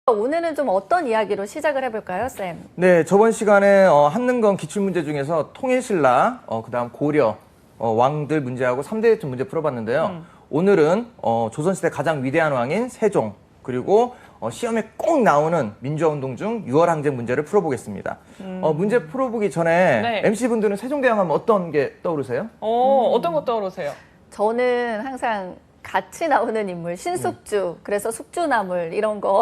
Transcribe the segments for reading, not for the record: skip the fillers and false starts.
오늘은 좀 어떤 이야기로 시작을 해볼까요, 쌤? 네, 저번 시간에 한능검 기출문제 중에서 통일신라, 그다음 고려, 왕들 문제하고 3대 문제 풀어봤는데요. 오늘은 조선시대 가장 위대한 왕인 세종, 그리고 시험에 꼭 나오는 민주화운동 중 6월 항쟁 문제를 풀어보겠습니다. 문제 풀어보기 전에 네. MC분들은 세종대왕 하면 어떤 게 떠오르세요? 어떤 거 떠오르세요? 저는 항상 같이 나오는 인물, 신숙주, 그래서 숙주나물 이런 거.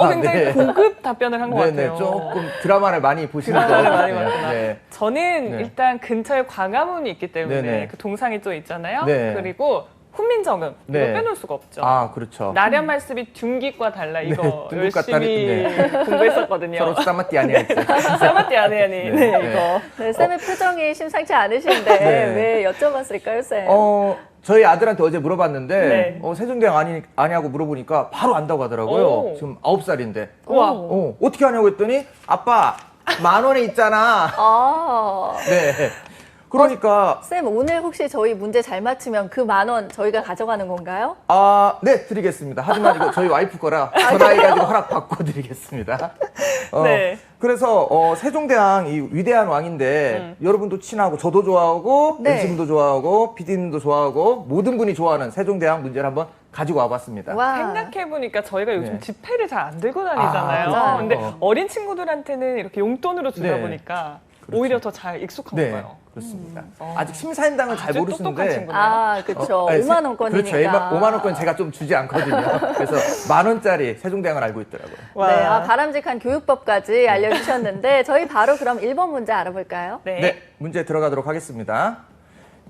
굉장히 네. 고급 답변을 한 것 네네, 같아요. 조금 드라마를 많이 보시는 드라마를 것 많이 같아요. 봤구나. 네. 저는 네. 일단 근처에 광화문이 있기 때문에 네네. 그 동상이 또 있잖아요. 네. 그리고 훈민정음 이거 네. 빼놓을 수가 없죠. 아, 그렇죠. 나련 말씀이 둔깃과 달라 이거 네, 둔깃과 열심히 공부했었거든요. 서로 싸마띠 아니야 했죠. 사마띠 아니야니. 네, 이거. 네, 쌤의 표정이 심상치 않으신데 네. 왜 여쭤봤을까요, 쌤? 저희 아들한테 어제 물어봤는데 네. 세종대왕 아냐고 물어보니까 바로 안다고 하더라고요. 오. 지금 9살인데. 우와. 어떻게 하냐고 했더니 아빠 10,000원에 있잖아. 아, 네. 그러니까 쌤 오늘 혹시 저희 문제 잘 맞추면 그 10,000원 저희가 가져가는 건가요? 네, 드리겠습니다. 하지만 이거 저희 와이프 거라 전화해가지고 허락 받고 드리겠습니다. 네. 그래서 세종대왕 이 위대한 왕인데 여러분도 친하고 저도 좋아하고 네. MC분도 좋아하고 PD님도 좋아하고 모든 분이 좋아하는 세종대왕 문제를 한번 가지고 와봤습니다. 와. 생각해보니까 저희가 요즘 네. 지폐를 잘 안 들고 다니잖아요. 맞아요. 근데 어린 친구들한테는 이렇게 용돈으로 주다 네. 보니까 그렇죠. 오히려 더 잘 익숙한 네, 거예요. 그렇습니다. 아직 심사임당은 잘 아주 똑똑한 모르시는데 친구네요. 아, 그렇죠. 아니, 50,000원권이니까. 그렇죠. 50,000원권 제가 좀 주지 않거든요. 그래서 10,000원짜리 세종대왕을 알고 있더라고요. 와. 네, 바람직한 교육법까지 알려주셨는데 저희 바로 그럼 1번 문제 알아볼까요? 네, 문제 들어가도록 하겠습니다.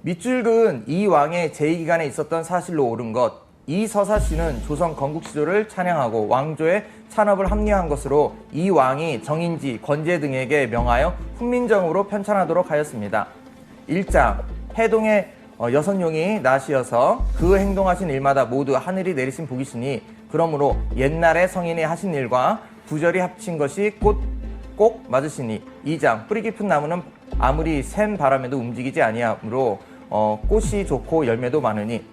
밑줄근 이 왕의 제2기간에 있었던 사실로 옳은 것. 이 서사시는 조선 건국시조를 찬양하고 왕조의 찬업을 합리화한 것으로 이 왕이 정인지, 권제 등에게 명하여 훈민정음으로 편찬하도록 하였습니다. 1장, 해동의 여선용이 나시어서 그 행동하신 일마다 모두 하늘이 내리신 복이시니 그러므로 옛날에 성인이 하신 일과 부절이 합친 것이 꼭 맞으시니 2장, 뿌리 깊은 나무는 아무리 센 바람에도 움직이지 아니하므로 꽃이 좋고 열매도 많으니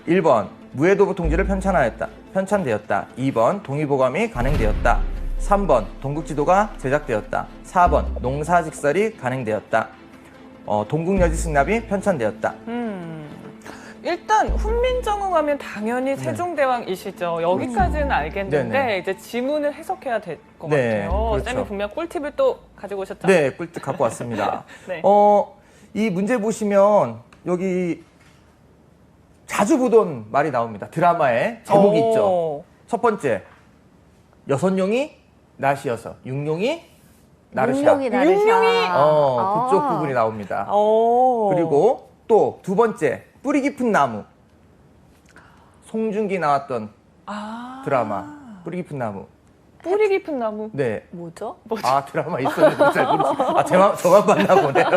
1번, 무해도부 통지를 편찬되었다. 2번, 동의보감이 간행되었다. 3번, 동국지도가 제작되었다. 4번, 농사직설이 간행되었다. 동국여지 승납이 편찬되었다. 일단 훈민정음 하면 당연히 세종대왕이시죠. 여기까지는 알겠는데 네네. 이제 지문을 해석해야 될 것 네, 같아요. 그렇죠. 쌤이 분명 꿀팁을 또 가지고 오셨죠? 네, 꿀팁 갖고 왔습니다. 네. 이 문제 보시면 여기 자주 보던 말이 나옵니다. 드라마에 제목이 있죠. 첫 번째, 여선용이 나시여서, 육룡이 나르샤. 육룡이 나르샤. 그쪽 부분이 나옵니다. 오. 그리고 또 두 번째, 뿌리 깊은 나무. 송중기 나왔던 드라마, 뿌리 깊은 나무. 뿌리 깊은 나무. 네. 뭐죠? 드라마 있었는데 잘 모르지. 저만 봤나 보네요.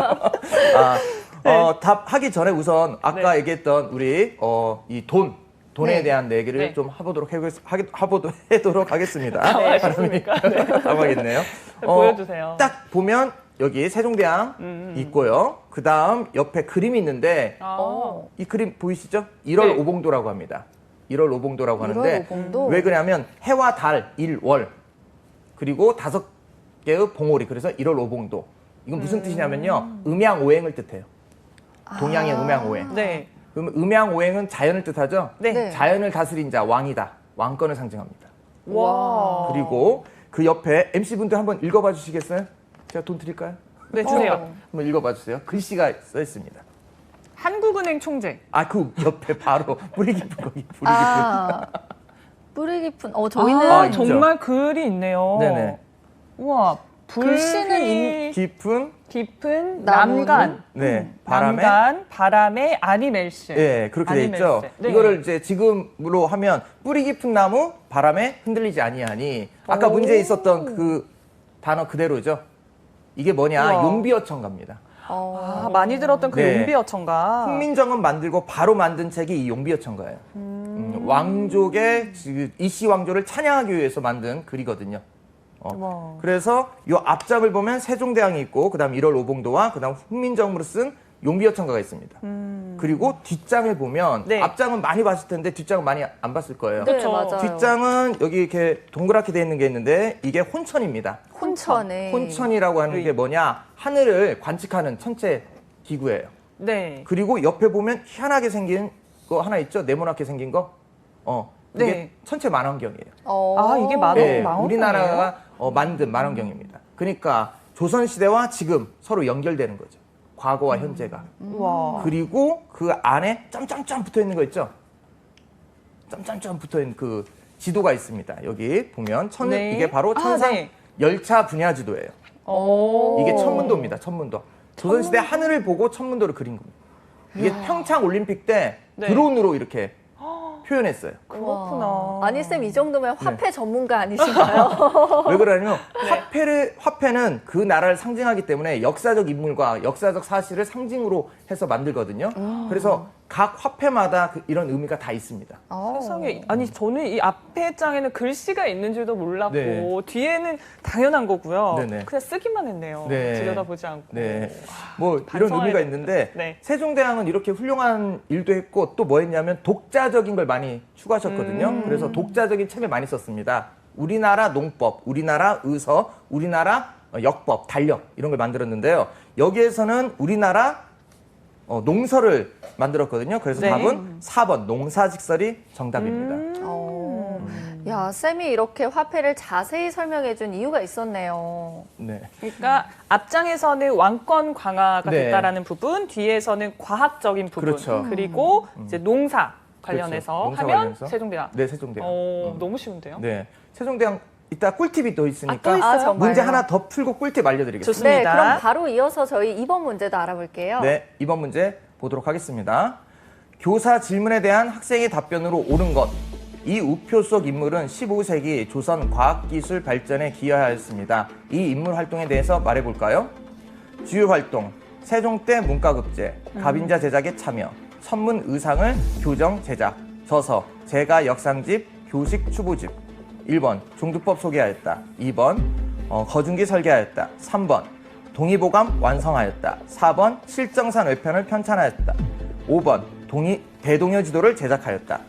답 하기 전에 우선 아까 얘기했던 우리 이 돈에 네. 대한 얘기를 네. 좀 해보도록 하겠습니다. 당황하셨습니까? 네. 당황했네요. 보여주세요. 딱 보면 여기 세종대왕 있고요. 그 다음 옆에 그림이 있는데 이 그림 보이시죠? 1월 네. 오봉도라고 합니다. 1월 오봉도라고 하는데 1월 오봉도? 왜 그러냐면 해와 달, 일, 월 그리고 5개의 봉오리 그래서 1월 오봉도. 이건 무슨 뜻이냐면요. 음양오행을 뜻해요. 동양의 음양오행. 네. 그러면 음양오행은 자연을 뜻하죠? 네. 네. 자연을 다스린 자, 왕이다. 왕권을 상징합니다. 와. 그리고 그 옆에 MC분들 한번 읽어봐 주시겠어요? 제가 돈 드릴까요? 네, 주세요. 한번 읽어봐 주세요. 글씨가 써 있습니다. 한국은행 총재. 그 옆에 바로 뿌리 깊은 거기 뿌리 깊은. 뿌리 깊은. 저희는 아, 있죠. 정말 글이 있네요. 네네. 우와. 글씨는 깊은 나무는? 남간. 네, 바람에 남간, 바람에 아니멜스. 네, 그렇게 돼 있죠. 아니멜스. 네. 이거를 이제 지금으로 하면 뿌리 깊은 나무 바람에 흔들리지 아니하니 아까 오. 문제에 있었던 그 단어 그대로죠. 이게 뭐냐? 우와. 용비어천가입니다. 많이 들었던 그 네. 용비어천가. 훈민정음 만들고 바로 만든 책이 이 용비어천가예요. 왕족의 이씨 왕조를 찬양하기 위해서 만든 글이거든요. 와. 그래서 이 앞장을 보면 세종대왕이 있고 그다음 1월 오봉도와 그다음 훈민정음으로 쓴 용비어천가가 있습니다. 그리고 뒷장을 보면 네. 앞장은 많이 봤을 텐데 뒷장은 많이 안 봤을 거예요. 네, 그쵸. 맞아요. 뒷장은 여기 이렇게 동그랗게 되어 있는 게 있는데 이게 혼천입니다. 혼천에. 혼천이라고 하는 게 뭐냐? 하늘을 관측하는 천체 기구예요. 네. 그리고 옆에 보면 희한하게 생긴 거 하나 있죠? 네모나게 생긴 거. 이게 네. 천체 만원경이에요. 아, 이게 망원경이에요? 우리나라가 만든 만원경입니다. 그러니까 조선시대와 지금 서로 연결되는 거죠. 과거와 현재가. 와. 그리고 그 안에 점점점 붙어 있는 거 있죠? 점점점 붙어 있는 그 지도가 있습니다. 여기 보면 네. 이게 바로 아, 천상 네. 열차 분야 지도예요. 오. 이게 천문도입니다. 천문도. 조선시대 하늘을 보고 천문도를 그린 겁니다. 이게 평창 올림픽 때 네. 드론으로 이렇게 표현했어요. 그렇구나. 와. 아니 쌤 이 정도면 네. 화폐 전문가 아니신가요? 왜 그러냐면 네. 화폐는 그 나라를 상징하기 때문에 역사적 인물과 역사적 사실을 상징으로 해서 만들거든요. 그래서 각 화폐마다 이런 의미가 다 있습니다. 세상에, 아니 저는 이 앞에 장에는 글씨가 있는 줄도 몰랐고 네. 뒤에는 당연한 거고요. 네네. 그냥 쓰기만 했네요. 네. 들여다보지 않고. 네. 뭐 이런 반성해야 의미가 되겠다. 있는데 네. 세종대왕은 이렇게 훌륭한 일도 했고 또 뭐 했냐면 독자적인 걸 많이 추구하셨거든요. 그래서 독자적인 책을 많이 썼습니다. 우리나라 농법, 우리나라 의서, 우리나라 역법, 달력 이런 걸 만들었는데요. 여기에서는 우리나라 농서를 만들었거든요. 그래서 네. 답은 4번 농사직설이 정답입니다. 야, 쌤이 이렇게 화폐를 자세히 설명해 준 이유가 있었네요. 네. 그러니까 앞장에서는 왕권 강화가 네. 됐다라는 부분, 뒤에서는 과학적인 부분, 그렇죠. 그리고 이제 농사 관련해서 그렇죠. 농사 하면 관련해서. 세종대왕. 네, 세종대왕. 너무 쉬운데요? 네. 세종대왕 이따 꿀팁이 또 있으니까 또 있어요? 정말요? 문제 하나 더 풀고 꿀팁 알려드리겠습니다. 좋습니다. 네, 그럼 바로 이어서 저희 2번 문제도 알아볼게요. 네, 이번 문제 보도록 하겠습니다. 교사 질문에 대한 학생의 답변으로 옳은 것. 이 우표 속 인물은 15세기 조선 과학기술 발전에 기여하였습니다. 이 인물 활동에 대해서 말해볼까요? 주요 활동, 세종 때 문과급제, 갑인자 제작에 참여, 천문 의상을 교정 제작, 저서, 제가 역상집, 교식 추부집. 1번, 종두법 소개하였다. 2번, 거중기 설계하였다. 3번, 동의보감 완성하였다. 4번, 실정산 외편을 편찬하였다. 5번, 대동여 지도를 제작하였다.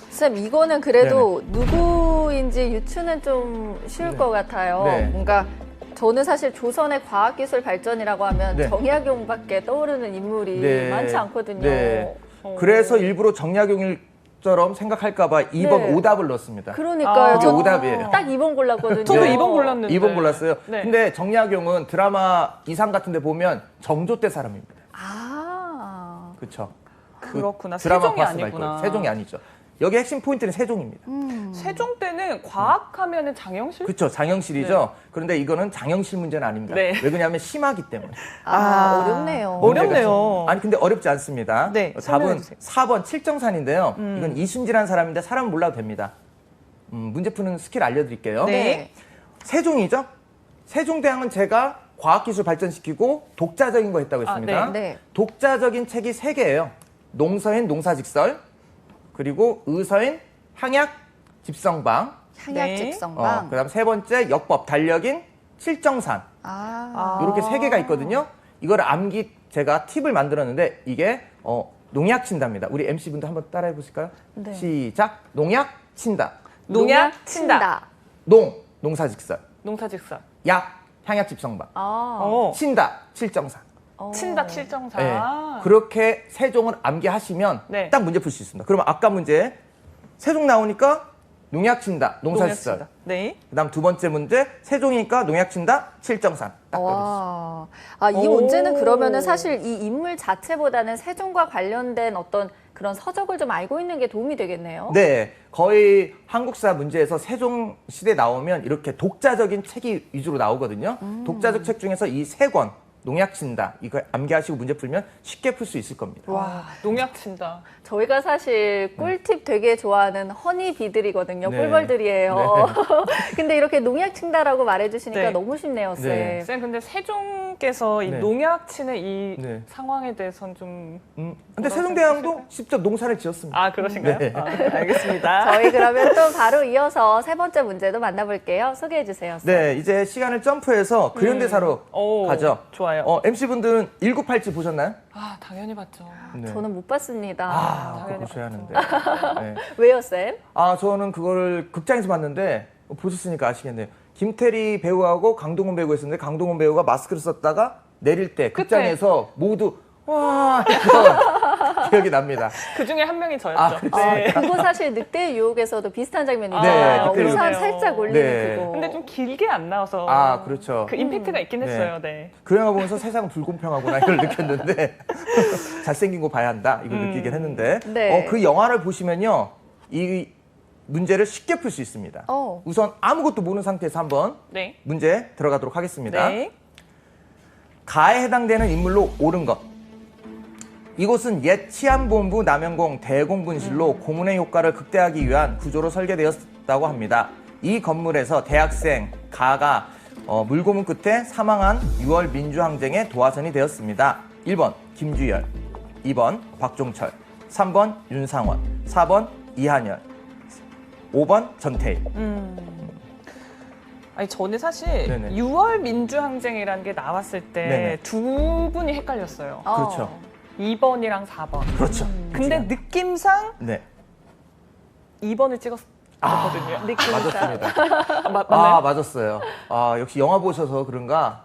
쌤, 이거는 그래도 누구인지 유추는 좀 쉬울 네. 것 같아요. 네. 뭔가 저는 사실 조선의 과학기술 발전이라고 하면 네. 정약용밖에 떠오르는 인물이 네. 많지 않거든요. 네. 그래서 일부러 정약용일처럼 생각할까봐 2번 네. 오답을 넣었습니다. 그러니까요. 아, 이게 오답이에요. 딱 2번 골랐거든요. 저도 네. 2번 골랐는데. 2번 골랐어요. 네. 근데 정약용은 드라마 이상 같은 데 보면 정조 때 사람입니다. 아. 그렇죠. 그렇구나. 드라마 세종이 봤으면 알 아니구나. 거예요. 세종이 아니죠. 여기 핵심 포인트는 세종입니다. 세종 때는 과학하면은 장영실? 그렇죠. 장영실이죠. 그런데 이거는 장영실 문제는 아닙니다. 네. 왜 그러냐면 심하기 때문에. 아, 어렵네요. 어렵네요. 아니 근데 어렵지 않습니다. 네, 답은 설명해주세요. 4번 칠정산인데요. 이건 이순지라는 사람인데 사람 몰라도 됩니다. 문제 푸는 스킬 알려드릴게요. 네. 세종이죠. 세종대왕은 제가 과학기술 발전시키고 독자적인 거 했다고 했습니다. 네. 네. 독자적인 책이 3개예요. 농서인 농사직설, 그리고 의서인 향약 집성방, 향약집성방. 그다음 세 번째 역법 달력인 칠정산. 이렇게 3개가 있거든요. 이걸 암기 제가 팁을 만들었는데 이게 농약 친다입니다. 우리 MC분들 한번 따라해 보실까요? 네. 시작. 농약 친다. 농약 친다. 농사직설. 농사직설. 약 향약 집성방. 아. 친다 칠정산. 친다 칠정사. 네. 그렇게 세종을 암기하시면 네. 딱 문제 풀 수 있습니다. 그러면 아까 문제 세종 나오니까 농약 친다 농사직설. 농약 친다. 네. 그다음 두 번째 문제 세종이니까 농약 친다 칠정산. 딱 걸리시죠. 와. 아, 이 오. 문제는 그러면은 사실 이 인물 자체보다는 세종과 관련된 어떤 그런 서적을 좀 알고 있는 게 도움이 되겠네요. 네, 거의 한국사 문제에서 세종 시대 나오면 이렇게 독자적인 책이 위주로 나오거든요. 독자적 책 중에서 이 3권 농약 친다 이거 암기하시고 문제 풀면 쉽게 풀 수 있을 겁니다. 와, 농약 친다. 저희가 사실 꿀팁 되게 좋아하는 허니비들이거든요. 네. 꿀벌들이에요. 근데 이렇게 농약 친다라고 말해주시니까 네. 너무 쉽네요, 쌤. 네. 쌤, 근데 세종께서 이 네. 농약 치는 이 네. 상황에 대해서는 좀. 근데 뭐라고 세종대왕도 생각하실까요? 직접 농사를 지었습니다. 아, 그러신가요? 네. 아, 알겠습니다. 저희 그러면 또 바로 이어서 세 번째 문제도 만나볼게요. 소개해 주세요, 쌤. 네, 이제 시간을 점프해서 근현대사로 오, 가죠. 좋아요. 몰라요. MC분들은 1987 보셨나요? 아, 당연히 봤죠. 네. 저는 못 봤습니다. 그거 당연히 보셔야 하는데. 네. 왜요, 쌤? 저는 그거를 극장에서 봤는데 보셨으니까 아시겠네요. 김태리 배우하고 강동원 배우가 있었는데 강동원 배우가 마스크를 썼다가 내릴 때 극장에서 모두 와 했던 기억이 납니다. 그 중에 한 명이 저였죠. 그렇죠. 네. 그거 사실 늑대의 유혹에서도 비슷한 장면이 네, 있잖아요. 늑대의 우산 유혹. 살짝 올리는 네. 그거. 근데 좀 길게 안 나와서 그렇죠. 그 임팩트가 있긴 네. 했어요. 네. 그 영화 보면서 세상은 불공평하구나 이걸 느꼈는데 잘생긴 거 봐야 한다 이걸 느끼긴 했는데 네. 그 영화를 보시면요 이 문제를 쉽게 풀 수 있습니다. 우선 아무것도 모르는 상태에서 한번 네. 문제 들어가도록 하겠습니다. 네. 가에 해당되는 인물로 옳은 것. 이곳은 옛 치안본부 남영공 대공분실로 고문의 효과를 극대화하기 위한 구조로 설계되었다고 합니다. 이 건물에서 대학생 가가 물고문 끝에 사망한 6월 민주항쟁의 도화선이 되었습니다. 1번 김주열, 2번 박종철, 3번 윤상원, 4번 이한열, 5번 전태일. 아니 저는 사실 네네. 6월 민주항쟁이라는 게 나왔을 때 네네. 두 분이 헷갈렸어요. 그렇죠. 2번이랑 4번. 그렇죠. 근데 느낌상 네. 2번을 찍었거든요. 맞았습니다. 맞나요? 맞았어요. 역시 영화 보셔서 그런가?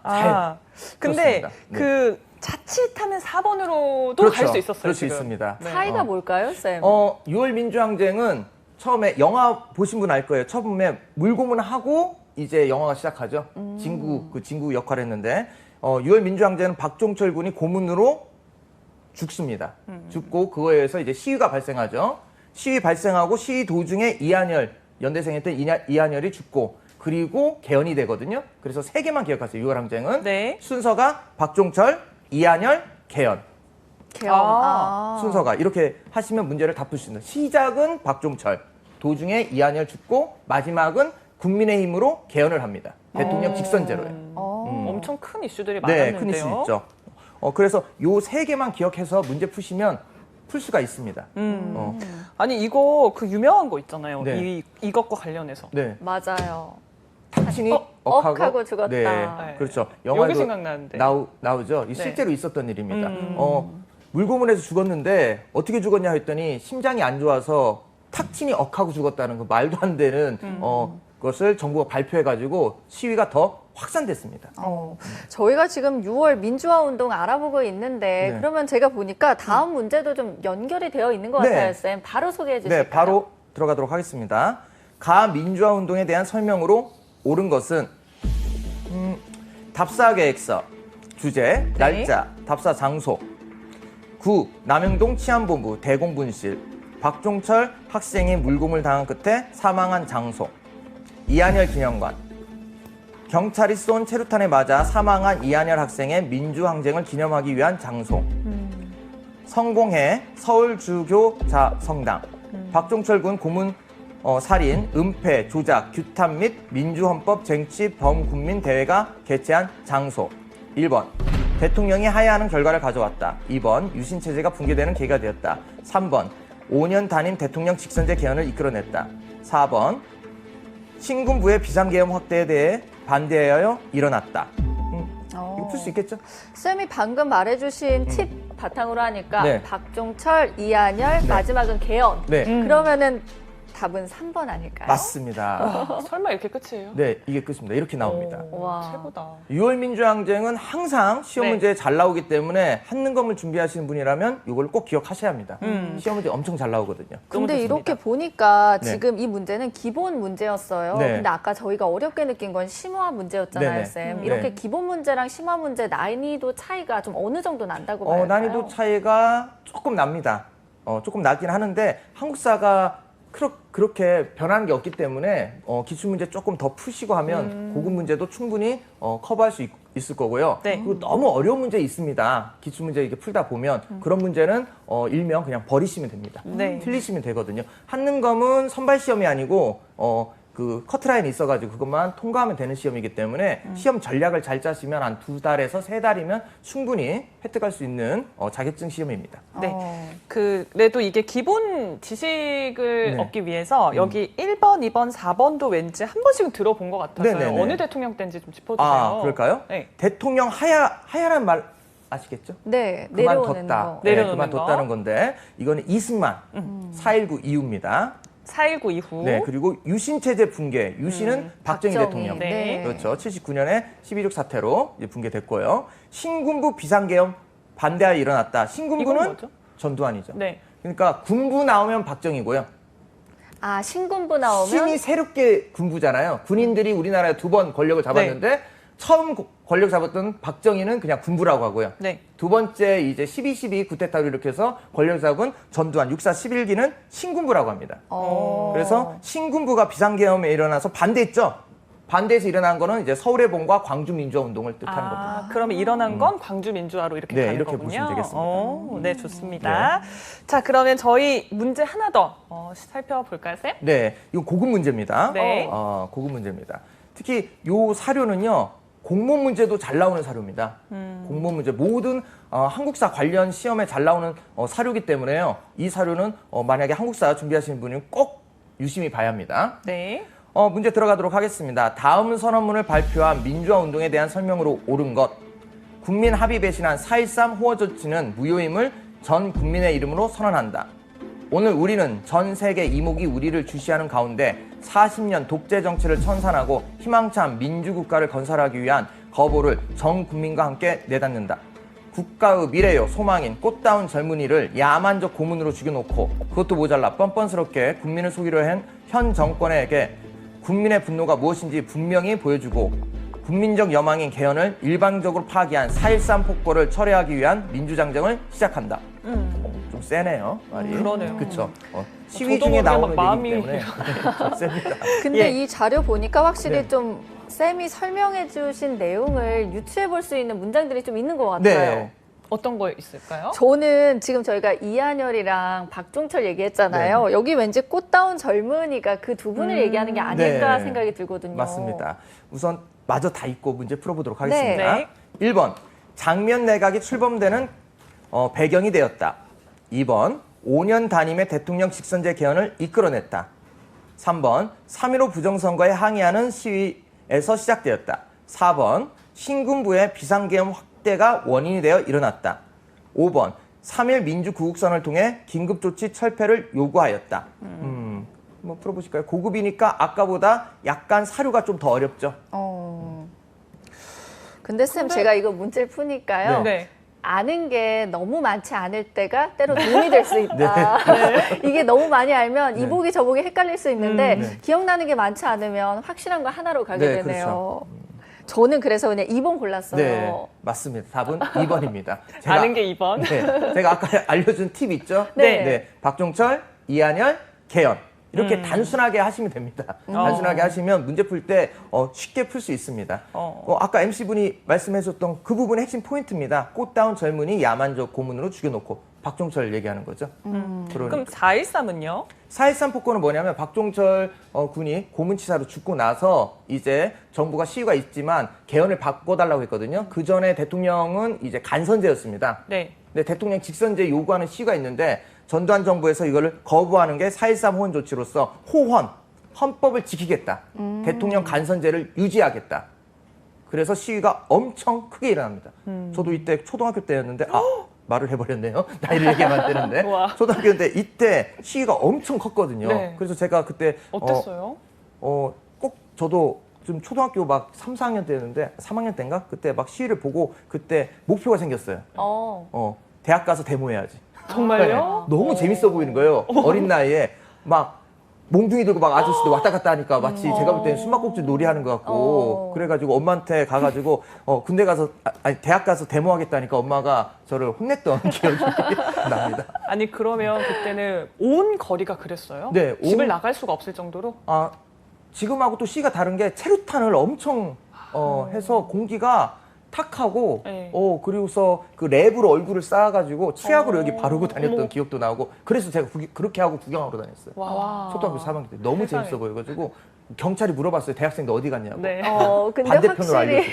근데 그렇습니다. 네. 그 자칫하면 4번으로도 그렇죠. 갈 수 있었어요. 그럴 수 지금. 있습니다. 네. 차이가 뭘까요, 쌤? 6월 민주항쟁은 처음에 영화 보신 분 알 거예요. 처음에 물고문하고 이제 영화가 시작하죠. 진구 역할을 했는데 6월 민주항쟁은 박종철 군이 고문으로 죽습니다. 죽고 그거에 의해서 이제 시위가 발생하죠. 시위 발생하고 시위 도중에 이한열 연대생이었던 이한열이 죽고 그리고 개헌이 되거든요. 그래서 세 개만 기억하세요. 6월 항쟁은 네. 순서가 박종철, 이한열, 개헌. 개헌. 순서가 이렇게 하시면 문제를 다 풀 수 있는. 시작은 박종철, 도중에 이한열 죽고 마지막은 국민의힘으로 개헌을 합니다. 대통령 직선제로요. 엄청 큰 이슈들이 네, 많았는데요. 큰 이슈 있죠. 그래서 요 세 개만 기억해서 문제 푸시면 풀 수가 있습니다. 아니 이거 그 유명한 거 있잖아요. 네. 이것과 관련해서. 네, 맞아요. 탁친이 억하고 죽었다. 네, 그렇죠. 여기 영화에도 생각나는데. 나오죠. 이 네. 실제로 있었던 일입니다. 물고문에서 죽었는데 어떻게 죽었냐 했더니 심장이 안 좋아서 탁친이 억하고 죽었다는 그 말도 안 되는 것을 정부가 발표해가지고 시위가 더 확산됐습니다. 저희가 지금 6월 민주화 운동 알아보고 있는데 네. 그러면 제가 보니까 다음 문제도 좀 연결이 되어 있는 것 네. 같아요, 쌤. 바로 소개해 주실까요? 네, 바로 들어가도록 하겠습니다. 가 민주화 운동에 대한 설명으로 옳은 것은 답사 계획서, 주제, 날짜, 답사 장소, 9. 남영동 치안본부 대공분실, 박종철 학생이 물고문을 당한 끝에 사망한 장소, 이한열 기념관, 경찰이 쏜 체류탄에 맞아 사망한 이한열 학생의 민주항쟁을 기념하기 위한 장소, 성공회 서울주교자 성당, 박종철 군 고문 살인, 은폐, 조작, 규탄 및 민주헌법 쟁취 범국민 대회가 개최한 장소. 1번 대통령이 하야하는 결과를 가져왔다. 2번 유신체제가 붕괴되는 계기가 되었다. 3번 5년 단임 대통령 직선제 개헌을 이끌어냈다. 4번 신군부의 비상계엄 확대에 대해 반대하여 일어났다. 이거 풀 수 있겠죠? 쌤이 방금 말해주신 팁 바탕으로 하니까 네. 박종철, 이한열, 마지막은 개헌. 네, 그러면은 답은 3번 아닐까요? 맞습니다. 설마 이렇게 끝이에요? 네, 이게 끝입니다. 이렇게 나옵니다. 와. 최고다. 6월 민주항쟁은 항상 시험 네. 문제에 잘 나오기 때문에 한능검을 준비하시는 분이라면 이걸 꼭 기억하셔야 합니다. 시험 문제 엄청 잘 나오거든요. 너무 근데 좋습니다. 이렇게 보니까 네. 지금 이 문제는 기본 문제였어요. 네. 근데 아까 저희가 어렵게 느낀 건 심화 문제였잖아요, 네네. 쌤. 이렇게 네. 기본 문제랑 심화 문제 난이도 차이가 좀 어느 정도 난다고 봐요? 난이도 차이가 조금 납니다. 조금 나긴 하는데 한국사가 그렇게 변하는 게 없기 때문에 기출문제 조금 더 푸시고 하면 고급 문제도 충분히 커버할 수 있을 거고요. 네. 그리고 너무 어려운 문제 있습니다. 기출문제 이렇게 풀다 보면 그런 문제는 일명 그냥 버리시면 됩니다. 네. 틀리시면 되거든요. 한능검은 선발 시험이 아니고 그 커트라인이 있어가지고 그것만 통과하면 되는 시험이기 때문에 시험 전략을 잘 짜시면 한 2달에서 3달이면 충분히 획득할 수 있는 자격증 시험입니다. 네. 그래도 이게 기본 지식을 네. 얻기 위해서 여기 1번, 2번, 4번도 왠지 한 번씩은 들어본 것 같아서요. 네네네. 어느 대통령 때인지 좀 짚어주세요. 아, 그럴까요? 네. 대통령 하야란 말 아시겠죠? 네, 그만뒀다. 내려오는 거. 네, 내려놓는 그만뒀다는 건데 이거는 이승만 4.19 이후입니다. 4.19 이후. 네, 그리고 유신체제 붕괴. 유신은 박정희 대통령. 네. 그렇죠. 79년에 12.6 사태로 이제 붕괴됐고요. 신군부 비상계엄 반대하에 일어났다. 이건 신군부는 뭐죠? 전두환이죠. 네. 그러니까 군부 나오면 박정희고요. 아, 신군부 나오면 신이 새롭게 군부잖아요. 군인들이 우리나라에 2번 권력을 잡았는데 처음 권력 잡았던 박정희는 그냥 군부라고 하고요. 네. 두 번째 이제 12.12 구테타로 이렇게 해서 권력 잡은 전두환 6.4 11기는 신군부라고 합니다. 그래서 신군부가 비상계엄에 일어나서 반대했죠. 반대해서 일어난 거는 이제 서울의 봄과 광주 민주화 운동을 뜻하는 겁니다. 그러면 일어난 건 광주 민주화로 이렇게 네, 가는 이렇게 거군요. 보시면 되겠습니다. 네, 좋습니다. 자, 그러면 저희 문제 하나 더 살펴볼까요, 쌤? 네, 이거 고급 문제입니다. 네. 고급 문제입니다. 특히 요 사료는요. 공무원 문제도 잘 나오는 사료입니다. 공무원 문제 모든 한국사 관련 시험에 잘 나오는 사료이기 때문에요. 이 사료는 만약에 한국사 준비하시는 분은 꼭 유심히 봐야 합니다. 네. 문제 들어가도록 하겠습니다. 다음 선언문을 발표한 민주화 운동에 대한 설명으로 옳은 것. 국민 합의 배신한 4.13 호어 조치는 무효임을 전 국민의 이름으로 선언한다. 오늘 우리는 전 세계 이목이 우리를 주시하는 가운데 40년 독재 정치를 청산하고 희망찬 민주국가를 건설하기 위한 거부를 전 국민과 함께 내닫는다. 국가의 미래요 소망인 꽃다운 젊은이를 야만적 고문으로 죽여놓고 그것도 모자라 뻔뻔스럽게 국민을 속이려 한 현 정권에게 국민의 분노가 무엇인지 분명히 보여주고 국민적 여망인 개헌을 일방적으로 파기한 4.13 폭거를 철회하기 위한 민주장정을 시작한다. 좀 세네요, 말이. 그러네요. 그렇죠. 시위 저도 중에 모르게 나오는 막 얘기이기 마음이 때문에 좀 셉니다. 근데 예. 이 자료 보니까 확실히 네. 좀 쌤이 설명해 주신 내용을 유추해 볼 수 있는 문장들이 좀 있는 것 같아요. 네. 어떤 거 있을까요? 저는 지금 저희가 이한열이랑 박종철 얘기했잖아요. 여기 왠지 꽃다운 젊은이가 그 두 분을 얘기하는 게 아닐까 네. 생각이 들거든요. 맞습니다. 우선 마저 다 읽고 문제 풀어보도록 하겠습니다. 네. 1번, 장면 내각이 출범되는 배경이 되었다. 2번, 5년 단임의 대통령 직선제 개헌을 이끌어냈다. 3번, 3.15 부정선거에 항의하는 시위에서 시작되었다. 4번, 신군부의 비상계엄 확대가 원인이 되어 일어났다. 5번, 3.1 민주구국선을 통해 긴급조치 철폐를 요구하였다. 한번 풀어보실까요? 고급이니까 아까보다 약간 사료가 좀 더 어렵죠? 근데 쌤 제가 이거 문제를 푸니까요. 네. 아는 게 너무 많지 않을 때가 때로 도움이 될 수 있다. 이게 너무 많이 알면 이보기 저보기 헷갈릴 수 있는데 네. 기억나는 게 많지 않으면 확실한 거 하나로 가게 네, 되네요. 그렇죠. 저는 그래서 그냥 2번 골랐어요. 네, 맞습니다. 답은 2번입니다. 아는 게 2번. 네, 제가 아까 알려준 팁 있죠? 네. 박종철, 이한열, 개헌. 이렇게 단순하게 하시면 됩니다. 단순하게 하시면 문제 풀 때 쉽게 풀 수 있습니다. 아까 MC분이 말씀해줬던 그 부분의 핵심 포인트입니다. 꽃다운 젊은이 야만적 고문으로 죽여놓고 박종철 얘기하는 거죠. 그러니까. 그럼 4.13은요? 4.13 폭거는 뭐냐면 박종철 군이 고문치사로 죽고 나서 이제 정부가 시위가 있지만 개헌을 바꿔달라고 했거든요. 그 전에 대통령은 이제 간선제였습니다. 네. 근데 대통령 직선제 요구하는 시위가 있는데 전두환 정부에서 이거를 거부하는 게 4.13 호헌 조치로서 호헌, 헌법을 지키겠다. 대통령 간선제를 유지하겠다. 그래서 시위가 엄청 크게 일어납니다. 저도 이때 초등학교 때였는데 말을 해버렸네요. 나이를 얘기하면 안 되는데. 우와. 초등학교인데 이때 시위가 엄청 컸거든요. 네. 그래서 제가 그때 어땠어요? 꼭 저도 좀 초등학교 막 3, 4학년 때였는데 3학년 때인가? 그때 막 시위를 보고 그때 목표가 생겼어요. 대학 가서 데모해야지. 정말요? 네. 너무 재밌어 보이는 거예요. 어린 나이에 막 몽둥이 들고 막 아저씨들 왔다 갔다 하니까 마치 제가 볼 때는 숨바꼭질 놀이하는 것 같고 그래가지고 엄마한테 가가지고 군대 가서 아니 대학 가서 데모하겠다니까 엄마가 저를 혼냈던 기억이 납니다. 아니 그러면 그때는 온 거리가 그랬어요? 네, 집을 나갈 수가 없을 정도로? 지금하고 또 시가 다른 게 체류탄을 엄청 해서 공기가 탁 하고 네. 그리고서 그 랩으로 얼굴을 쌓아가지고 치약으로 어. 여기 바르고 다녔던 어머. 기억도 나고 그래서 제가 그렇게 하고 구경하러 다녔어요. 와. 초등학교 3학년 때 너무 세상에. 재밌어 보여가지고 경찰이 물어봤어요. 대학생들 어디 갔냐고. 네. 근데 반대편으로 확실히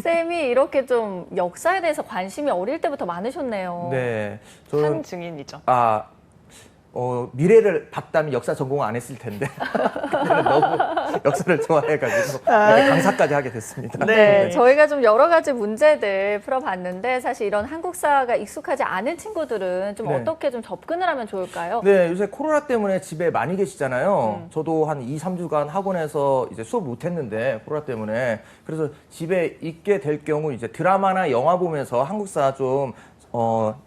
쌤이 이렇게 좀 역사에 대해서 관심이 어릴 때부터 많으셨네요. 네, 저는 한 증인이죠. 미래를 봤다면 역사 전공을 안 했을 텐데 그때는 너무 역사를 좋아해가지고 이렇게 강사까지 하게 됐습니다. 네, 저희가 좀 여러 가지 문제들 풀어봤는데 사실 이런 한국사가 익숙하지 않은 친구들은 좀 네. 어떻게 좀 접근을 하면 좋을까요? 네, 요새 코로나 때문에 집에 많이 계시잖아요. 저도 한 2, 3주간 학원에서 이제 수업 못 했는데 코로나 때문에 그래서 집에 있게 될 경우 이제 드라마나 영화 보면서 한국사 좀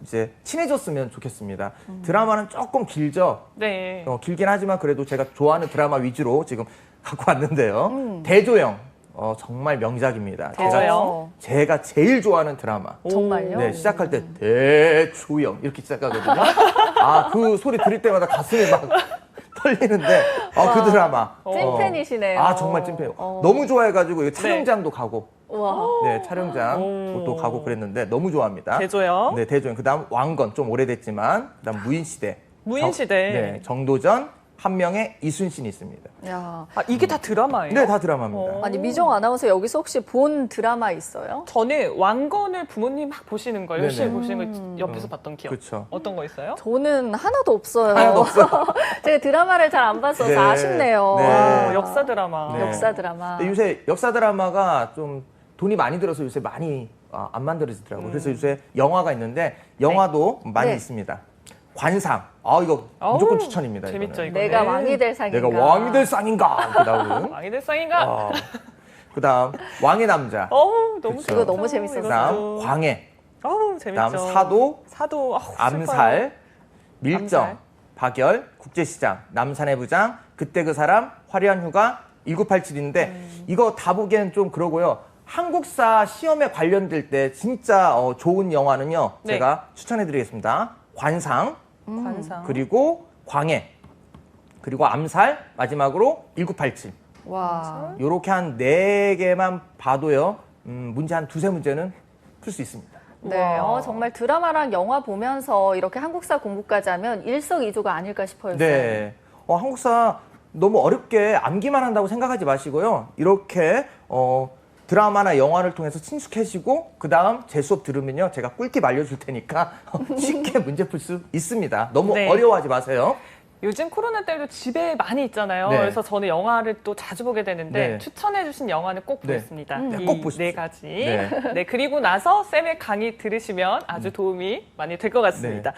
이제 친해졌으면 좋겠습니다. 드라마는 조금 길죠. 네. 길긴 하지만 그래도 제가 좋아하는 드라마 위주로 지금 갖고 왔는데요. 대조영. 정말 명작입니다. 대조영? 제가 제일 좋아하는 드라마. 정말요? 네, 시작할 때 대조영 이렇게 시작하거든요. 그 소리 들을 때마다 가슴이 막 떨리는데 그 드라마. 찐팬이시네요. 정말 찐팬. 너무 좋아해가지고 이거 촬영장도 가고. 와. 네, 촬영장도 가고 그랬는데 너무 좋아합니다. 대조영. 네, 대조영. 그다음 왕건 좀 오래됐지만 그다음 무인시대. 무인시대. 네, 정도전 한 명의 이순신이 있습니다. 야. 이게 다 드라마예요? 네, 다 드라마입니다. 아니 미정 아나운서 여기서 혹시 본 드라마 있어요? 저는 왕건을 부모님 막 보시는 걸 열심히 네네. 보시는 걸 옆에서 봤던 기억. 그렇죠. 어떤 거 있어요? 저는 하나도 없어요. 하나도 없어요. 제가 드라마를 잘 안 봤어서 네. 아쉽네요. 네. 역사 드라마. 네. 역사 드라마. 근데 요새 역사 드라마가 좀 돈이 많이 들어서 요새 많이 안 만들어지더라고요. 그래서 요새 영화가 있는데 영화도 많이 네. 있습니다. 관상. 이거 무조건 추천입니다. 재밌죠, 이거는. 이거. 내가 네. 왕이 될 상인가? 내가 왕이 될 상인가? 이렇게 나오는. 왕이 될 상인가? 그다음 왕의 남자. 너무 그쵸. 재밌죠. 이거 너무 재밌었어요. 그다음 광해. 재밌죠. 그다음 사도, 사도. 암살, 밀정, 암살. 박열, 국제시장, 남산의 부장, 그때 그 사람, 화려한 휴가, 1987인데 이거 다 보기엔 좀 그러고요. 한국사 시험에 관련될 때 진짜 좋은 영화는요. 네. 제가 추천해드리겠습니다. 관상, 관상. 그리고 광해, 그리고 암살, 마지막으로 1987. 와. 요렇게 한 4개만 봐도요. 문제 한 2-3문제는 풀 수 있습니다. 네, 정말 드라마랑 영화 보면서 이렇게 한국사 공부까지 하면 일석이조가 아닐까 싶어요. 네. 한국사 너무 어렵게 암기만 한다고 생각하지 마시고요. 이렇게 드라마나 영화를 통해서 친숙해지고 그다음 제 수업 들으면요. 제가 꿀팁 알려줄 테니까 쉽게 문제 풀 수 있습니다. 너무 네. 어려워하지 마세요. 요즘 코로나 때도 집에 많이 있잖아요. 네. 그래서 저는 영화를 또 자주 보게 되는데 네. 추천해주신 영화는 꼭 네. 보겠습니다. 네, 이 꼭 보십시오. 4가지. 네. 네, 그리고 나서 쌤의 강의 들으시면 아주 도움이 많이 될 것 같습니다.